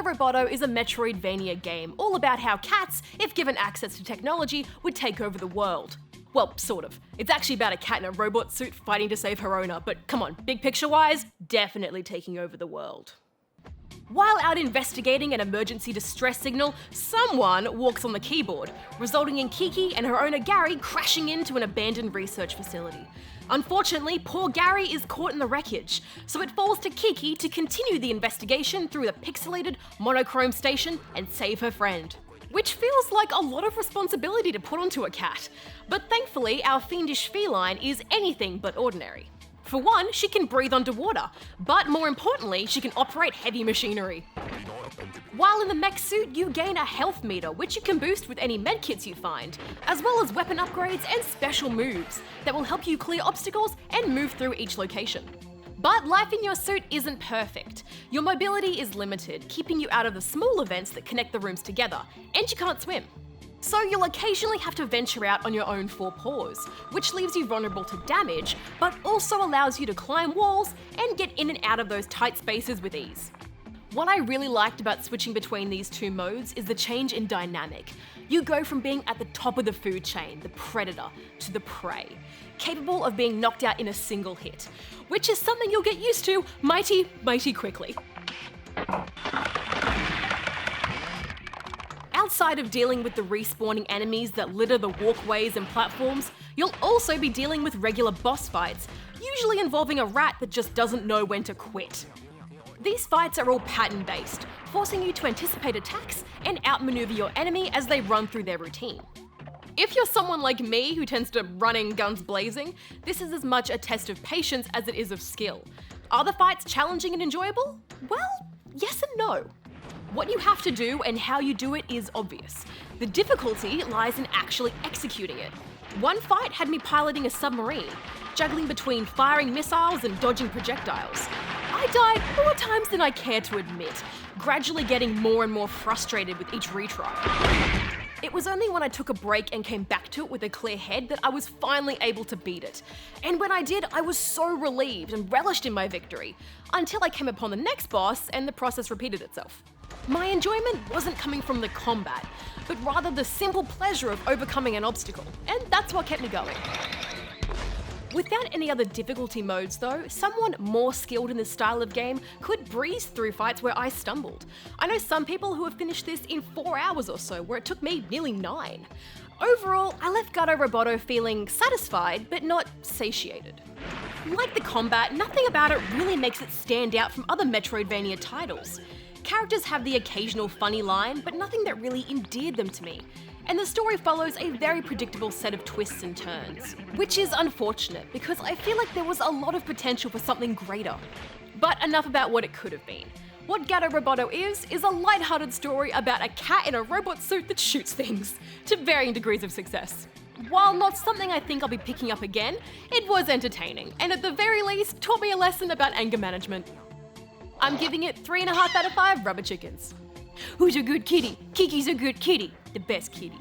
Gato Roboto is a Metroidvania game all about how cats, if given access to technology, would take over the world. Well, sort of. It's actually about a cat in a robot suit fighting to save her owner, but come on, big picture wise, definitely taking over the world. While out investigating an emergency distress signal, someone walks on the keyboard, resulting in Kiki and her owner Gary crashing into an abandoned research facility. Unfortunately, poor Gary is caught in the wreckage, so it falls to Kiki to continue the investigation through the pixelated, monochrome station and save her friend. Which feels like a lot of responsibility to put onto a cat, but thankfully our fiendish feline is anything but ordinary. For one, she can breathe underwater, but more importantly, she can operate heavy machinery. While in the mech suit, you gain a health meter, which you can boost with any medkits you find, as well as weapon upgrades and special moves that will help you clear obstacles and move through each location. But life in your suit isn't perfect. Your mobility is limited, keeping you out of the small events that connect the rooms together, and you can't swim. So you'll occasionally have to venture out on your own four paws, which leaves you vulnerable to damage, but also allows you to climb walls and get in and out of those tight spaces with ease. What I really liked about switching between these two modes is the change in dynamic. You go from being at the top of the food chain, the predator, to the prey, capable of being knocked out in a single hit, which is something you'll get used to mighty quickly. Outside of dealing with the respawning enemies that litter the walkways and platforms, you'll also be dealing with regular boss fights, usually involving a rat that just doesn't know when to quit. These fights are all pattern-based, forcing you to anticipate attacks and outmaneuver your enemy as they run through their routine. If you're someone like me who tends to run in guns blazing, this is as much a test of patience as it is of skill. Are the fights challenging and enjoyable? Well, yes and no. What you have to do and how you do it is obvious. The difficulty lies in actually executing it. One fight had me piloting a submarine, juggling between firing missiles and dodging projectiles. I died more times than I care to admit, gradually getting more and more frustrated with each retry. It was only when I took a break and came back to it with a clear head that I was finally able to beat it. And when I did, I was so relieved and relished in my victory, until I came upon the next boss and the process repeated itself. My enjoyment wasn't coming from the combat, but rather the simple pleasure of overcoming an obstacle, and that's what kept me going. Without any other difficulty modes though, someone more skilled in this style of game could breeze through fights where I stumbled. I know some people who have finished this in 4 hours or so, where it took me nearly 9. Overall, I left Gato Roboto feeling satisfied, but not satiated. Like the combat, nothing about it really makes it stand out from other Metroidvania titles. Characters have the occasional funny line, but nothing that really endeared them to me. And the story follows a very predictable set of twists and turns, which is unfortunate because I feel like there was a lot of potential for something greater. But enough about what it could have been. What Gato Roboto is a lighthearted story about a cat in a robot suit that shoots things, to varying degrees of success. While not something I think I'll be picking up again, it was entertaining, and at the very least taught me a lesson about anger management. I'm giving it 3.5 out of 5 rubber chickens. Who's a good kitty? Kiki's a good kitty. The best kitty.